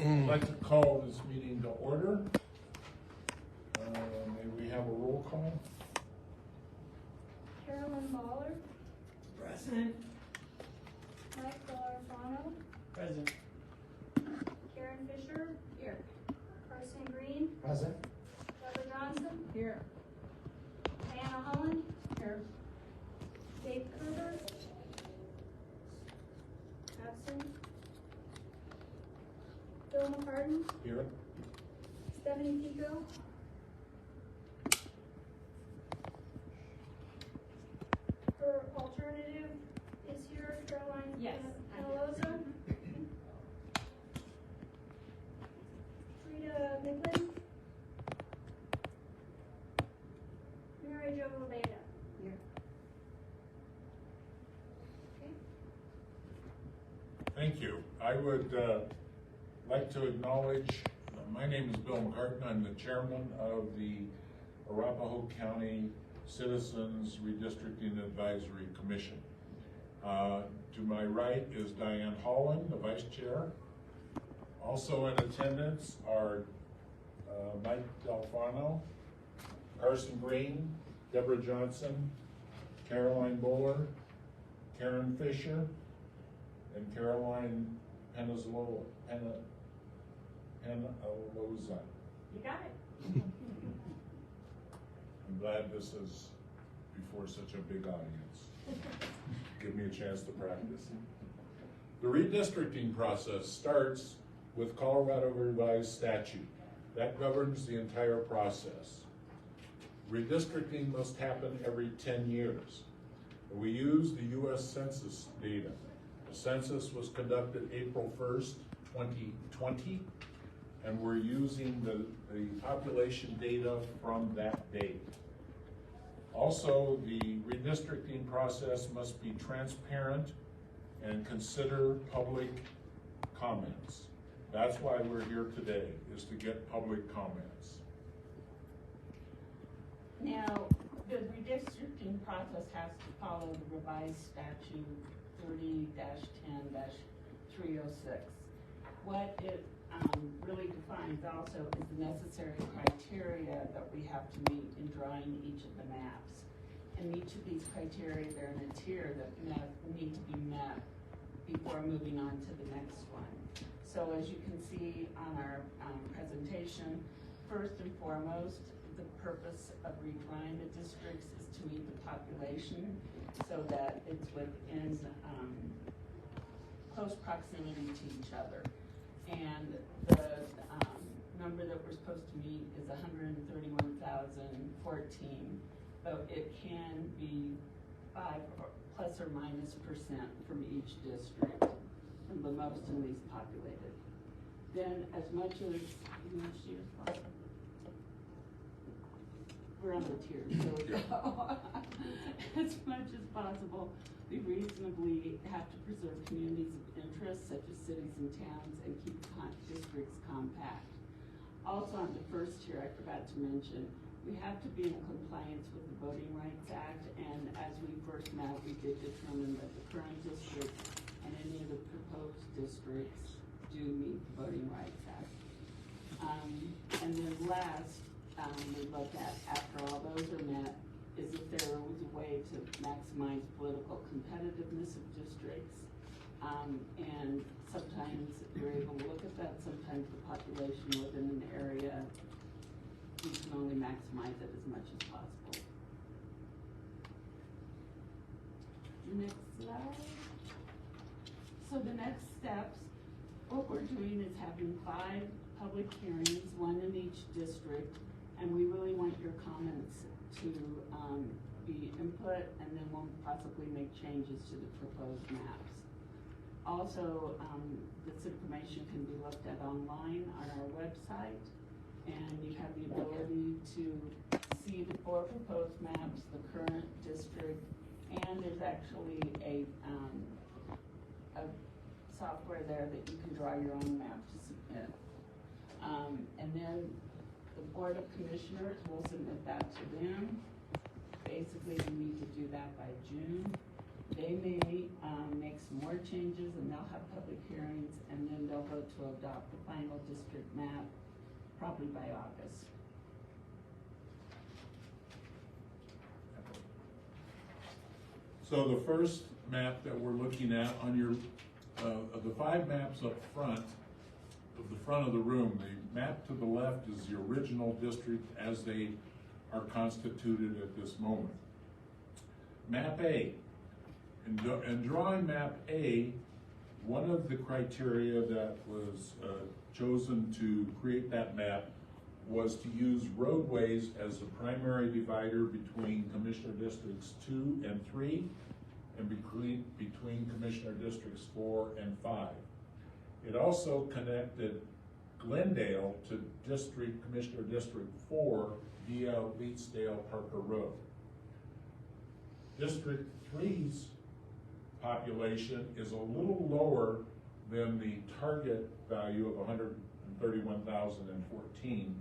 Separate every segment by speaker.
Speaker 1: I'd like to call this meeting to order. May we have a roll call?
Speaker 2: Carolyn Baller.
Speaker 3: Present.
Speaker 2: Mike Gallarfano.
Speaker 3: Present.
Speaker 2: Karen Fisher.
Speaker 3: Here.
Speaker 2: Carson Green.
Speaker 3: Present.
Speaker 2: Deborah Johnson.
Speaker 3: Here.
Speaker 2: Diana Holland.
Speaker 3: Here.
Speaker 2: Dave Kruger. Absent. Bill McCartan.
Speaker 1: Here.
Speaker 2: Stephanie Pico. Her alternative is here, Caroline.
Speaker 3: Yes.
Speaker 2: Pelosa. Frida Midland. Mary Jo Leda.
Speaker 3: Here.
Speaker 2: Okay.
Speaker 1: Thank you. I would like to acknowledge, my name is Bill McCartan. I'm the chairman of the Arapahoe County Citizens Redistricting Advisory Commission. To my right is Diane Holland, the vice chair. Also in attendance are Mike Gallarfano, Carson Green, Deborah Johnson, Caroline Bowler, Karen Fisher, and Caroline Penaloza.
Speaker 3: You got it.
Speaker 1: I'm glad this is before such a big audience. Give me a chance to practice. The redistricting process starts with Colorado Revised Statute. That governs the entire process. Redistricting must happen every 10 years. We use the U.S. Census data. The census was conducted April 1st, 2020, and we're using the population data from that date. Also, the redistricting process must be transparent and consider public comments. That's why we're here today, is to get public comments.
Speaker 4: Now, the redistricting process has to follow the revised statute 30-10-306. What it really defines also is the necessary criteria that we have to meet in drawing each of the maps. And each of these criteria, they're in a tier that need to be met before moving on to the next one. So as you can see on our presentation, first and foremost, the purpose of redrawing the districts is to meet the population so that it's within close proximity to each other. And the number that we're supposed to meet is 131,014, but it can be 5 plus or minus percent from each district, from the most and least populated. Then as much as, we're on the tiers, so we go. As much as possible, we reasonably have to preserve communities of interest, such as cities and towns, and keep districts compact. Also on the first tier, I forgot to mention, we have to be in compliance with the Voting Rights Act, and as we first met, we did determine that the current district and any of the proposed districts do meet the Voting Rights Act. And then last, we look at, after all those are met, is if there was a way to maximize political competitiveness of districts. And sometimes you're able to look at that, sometimes the population within an area, you can only maximize it as much as possible. Next slide. So the next steps, what we're doing is having 5 public hearings, 1 in each district, and we really want your comments to be input, and then we'll possibly make changes to the proposed maps. Also, this information can be looked at online on our website, and you have the ability to see the 4 proposed maps, the current district, and there's actually a software there that you can draw your own map to submit. And then the Board of Commissioners will submit that to them. Basically, we need to do that by June. They may, make some more changes and they'll have public hearings and then they'll vote to adopt the final district map probably by August.
Speaker 1: So the first map that we're looking at on your, of the 5 maps up front, of the front of the room, the map to the left is the original district as they are constituted at this moment. Map A. In drawing map A, one of the criteria that was chosen to create that map was to use roadways as the primary divider between Commissioner Districts 2 and 3 and between Commissioner Districts 4 and 5. It also connected Glendale to Commissioner District 4 via Leetsdale Parker Road. District 3's population is a little lower than the target value of 131,014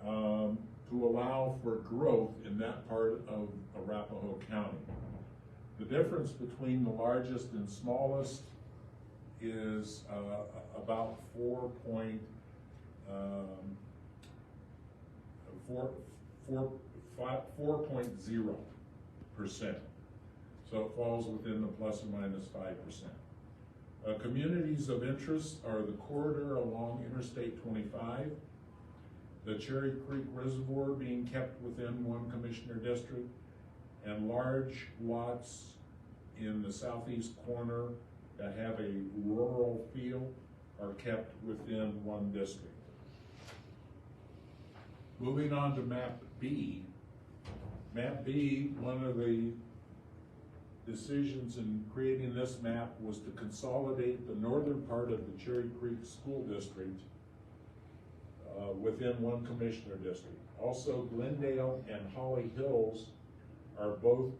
Speaker 1: to allow for growth in that part of Arapahoe County. The difference between the largest and smallest is about 4.0%. So it falls within the plus or minus 5%. Communities of interest are the corridor along Interstate 25, the Cherry Creek Reservoir being kept within one commissioner district, and large lots in the southeast corner that have a rural feel are kept within one district. Moving on to map B. Map B, one of the decisions in creating this map was to consolidate the northern part of the Cherry Creek School District within one commissioner district. Also, Glendale and Holly Hills are both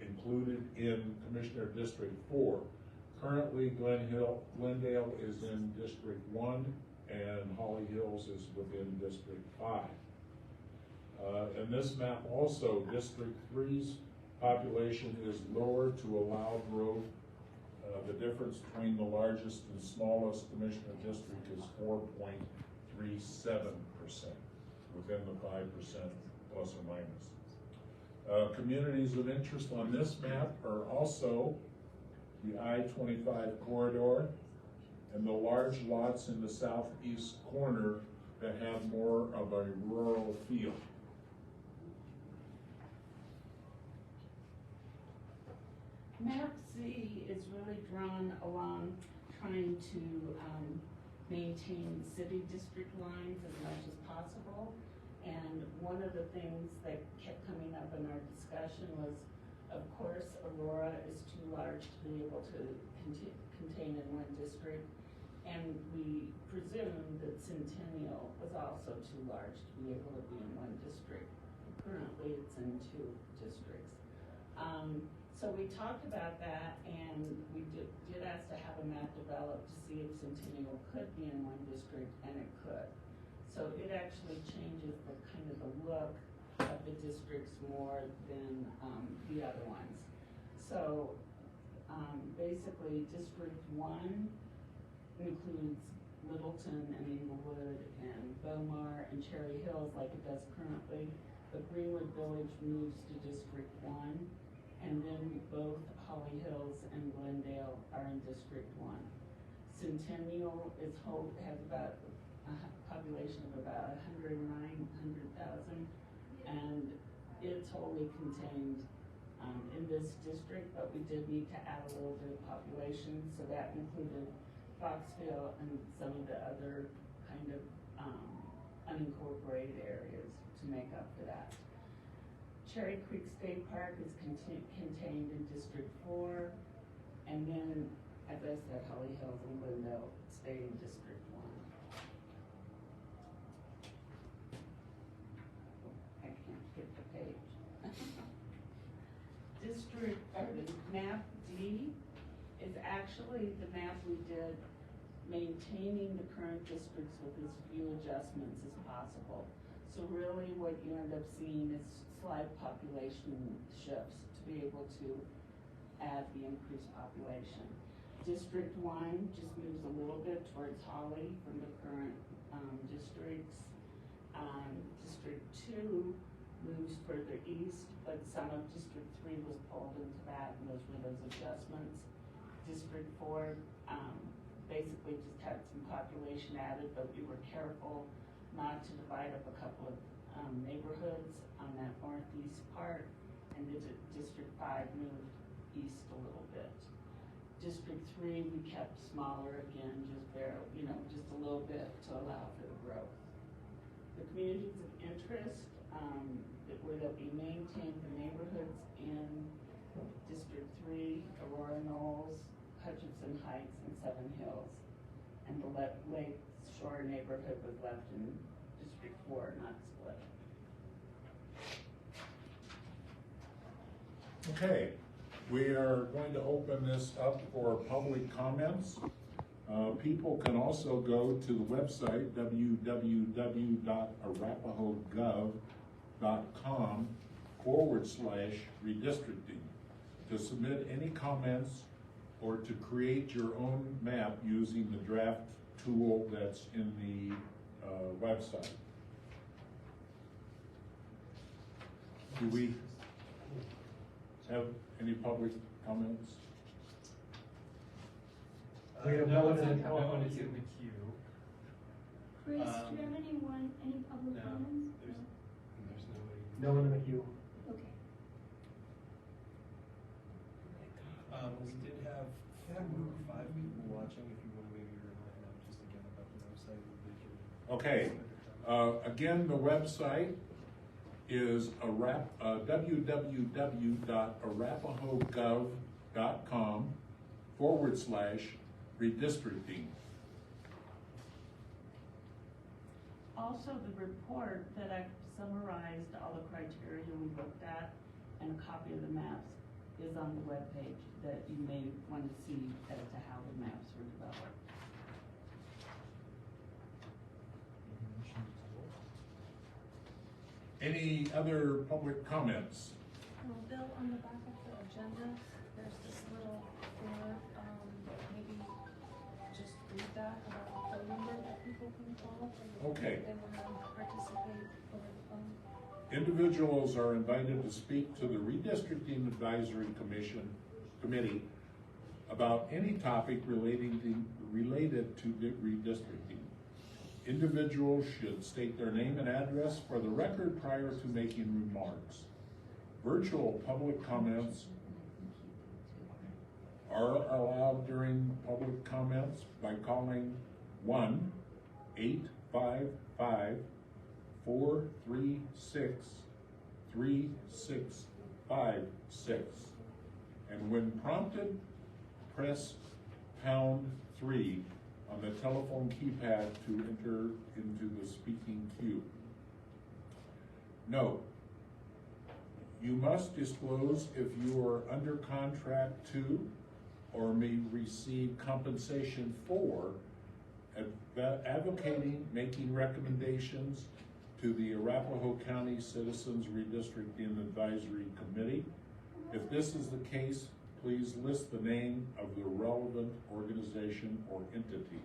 Speaker 1: included in Commissioner District 4. Currently, Glendale is in District 1 and Holly Hills is within District 5. In this map also, District 3's population is lower to allow growth. The difference between the largest and smallest commissioner district is 4.37%, within the 5% plus or minus. Communities of interest on this map are also the I-25 corridor and the large lots in the southeast corner that have more of a rural feel.
Speaker 4: Map C is really drawn along trying to maintain city district lines as much as possible. And one of the things that kept coming up in our discussion was, of course, Aurora is too large to be able to contain in one district. And we presumed that Centennial was also too large to be able to be in one district. Currently, it's in 2 districts. So we talked about that, and we did ask to have a map developed to see if Centennial could be in one district, and it could. So it actually changes the kind of the look of the districts more than the other ones. So basically, District 1 includes Littleton and Inglewood and Beaumar and Cherry Hills like it does currently, but Greenwood Village moves to District 1. And then both Holly Hills and Glendale are in District 1. Centennial has about a population of about 100,000, and it's wholly contained in this district, but we did need to add a little bit of population, so that included Foxville and some of the other kind of unincorporated areas to make up for that. Cherry Creek State Park is contained in District 4, and then, as I said, Holly Hills and Glendale stay in District 1. I can't get the page. Map D is actually the map we did maintaining the current districts with as few adjustments as possible. So really what you end up seeing is slight population shifts to be able to add the increased population. District 1 just moves a little bit towards Holly from the current districts. District 2 moves further east, but some of District 3 was pulled into that, and those were those adjustments. District 4 basically just had some population added, but we were careful not to divide up a couple of neighborhoods on that northeast part, and District 5 moved east a little bit. District 3 we kept smaller again, just barely, just a little bit to allow for the growth. The communities of interest were that we maintained the neighborhoods in District 3, Aurora Knolls, Hutchinson Heights, and Seven Hills. And the Lake Shore neighborhood was left in District 4, not split.
Speaker 1: Okay, we are going to open this up for public comments. People can also go to the website www.arapahoegov.com/redistricting to submit any comments or to create your own map using the draft tool that's in the website. Do we have any public comments?
Speaker 5: We have no one in the telephone
Speaker 6: in
Speaker 5: queue.
Speaker 6: the queue.
Speaker 2: Chris, do you have any public
Speaker 6: No,
Speaker 2: comments?
Speaker 6: there's nobody.
Speaker 5: No one in the queue.
Speaker 2: Okay.
Speaker 6: We did have 5 people watching. If you want to maybe remind them just again about the website.
Speaker 1: Okay. Again, the website is www.arapahoegov.com/redistricting.
Speaker 4: Also, the report that I summarized all the criteria we looked at and a copy of the maps is on the webpage that you may want to see as to how the maps were developed.
Speaker 1: Any other public comments?
Speaker 7: Bill, on the back of the agenda, there's this little form, maybe just read that about the phone number that people can call.
Speaker 1: Okay.
Speaker 7: If they want to participate over the phone.
Speaker 1: Individuals are invited to speak to the Redistricting Advisory Committee about any topic related to redistricting. Individuals should state their name and address for the record prior to making remarks. Virtual public comments are allowed during public comments by calling 1-855-436-3656. And when prompted, press #3 on the telephone keypad to enter into the speaking queue. Note, you must disclose if you are under contract to or may receive compensation for advocating, making recommendations to the Arapahoe County Citizens Redistricting Advisory Committee. If this is the case, please list the name of the relevant organization or entity.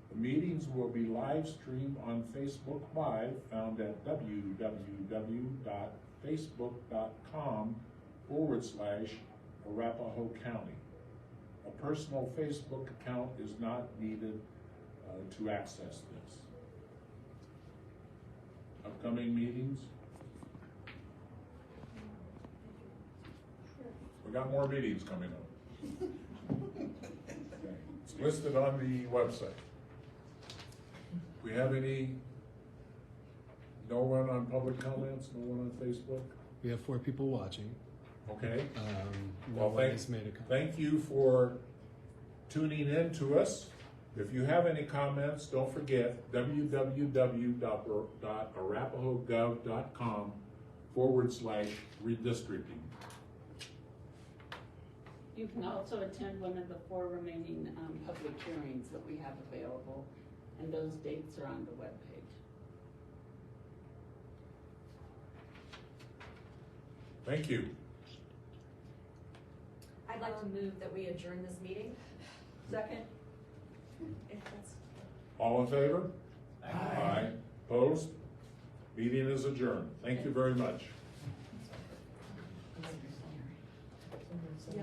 Speaker 1: The meetings will be live streamed on Facebook Live, found at www.facebook.com/Arapahoe County. A personal Facebook account is not needed to access this. Upcoming meetings? We got more meetings coming up. Okay. It's listed on the website. We have no one on public comments, no one on Facebook?
Speaker 6: We have 4 people watching.
Speaker 1: Okay.
Speaker 6: No
Speaker 1: Well,
Speaker 6: one has made a comment.
Speaker 1: thank you for tuning in to us. If you have any comments, don't forget www.arapahoegov.com/redistricting.
Speaker 4: You can also attend one of the 4 remaining public hearings that we have available, and those dates are on the webpage.
Speaker 1: Thank you.
Speaker 8: I'd like to move that we adjourn this meeting.
Speaker 3: Second?
Speaker 8: If that's.
Speaker 1: All in favor? Aye. Opposed? Meeting is adjourned. Thank you very much.
Speaker 8: Yeah.